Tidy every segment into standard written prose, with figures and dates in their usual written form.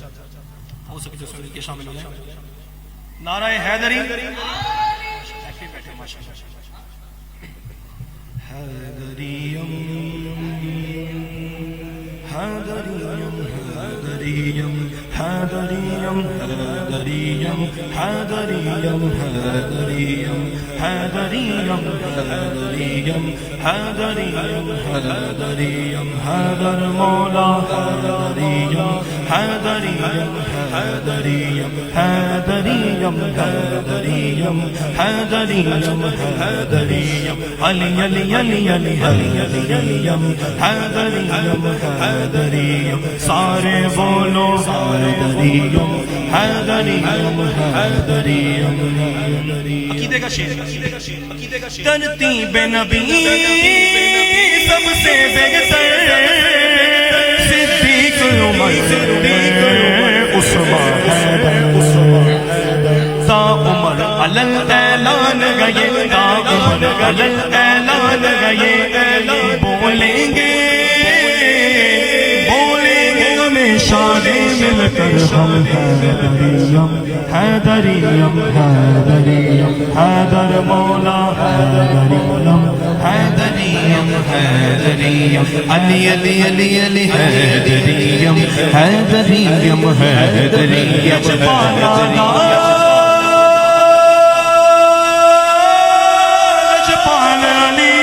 ہو سکے تو سنی کے شامل ہو جائیں. نعرہ حیدری حیدریم حیدریم حیدریم حیدریم حیدریم حیدریم حیدریم حیدریم حیدریم حیدریم حیدریم حیدر مولا حیدریم حیدریم حیدریم حیدریم حیدریم حیدریم حیدریم علی علی علی علی علی علی حیدریم حیدریم سارے بولو حیدریم حیدریم حیدریم. عقیدے کا شعر ترتیب نبی سب سے بہتر صدیق عمر عثمان تا عمر علل اعلان گئے تا عمر علل اعلان گئے بولیں گے شادی مل کر ہم حیدریم حیدریم حیدریم حیدر مولا حیدریم حیدریم حیدریم علی علی علی علی حیدریم حیدریم حیدریم پالا لجپال علی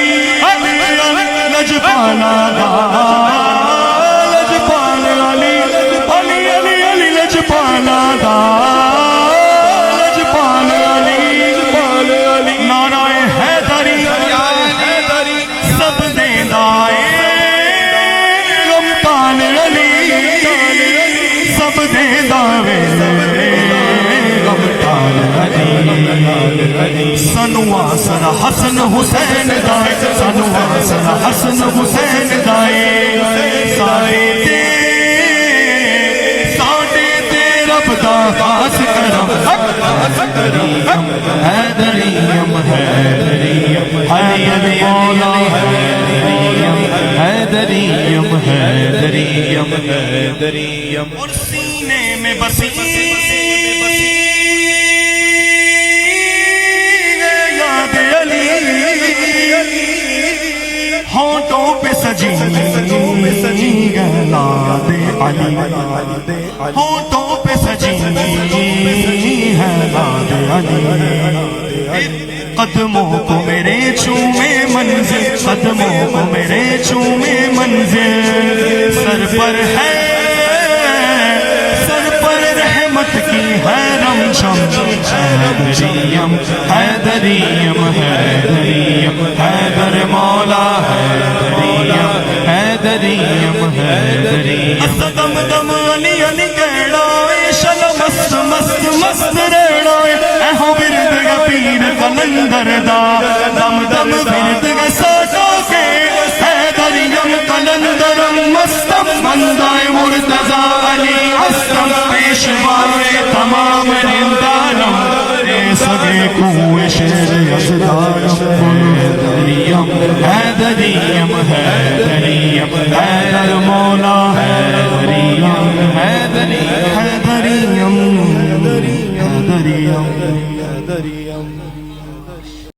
لجپالا سنواسر حسن حسین دائے سنواسر حسن حسین دائے سارے رب دا خاص کرم حیدریم حیدریم حیدریم مولا حیدریم حیدریم حیدریم حیدریم. اور سینے میں بسی ہونٹوں پہ سجی یاد علی ہونٹوں پہ سجی یاد علی قدموں کو میرے چومے منزل قدموں کو میرے چومے منزل سر پر ہے سر پر رحمت کی حرم شم حیدریم حیدریم حیدریم حیدر مولا حیدریم حیدریم حیدریم دم دم علی علی کہڑائے شل مست مست مست ریڑائے اے ہو برد گا پیر قلندر دا دم دم برد گا ساٹا کے حیدریم قلندرم مستم مندائے مرتضی علی عصم پیشوائے تمام رندانم سگے کوئے شیر یزدانم حیدریم حیدریم حیدریم حیدر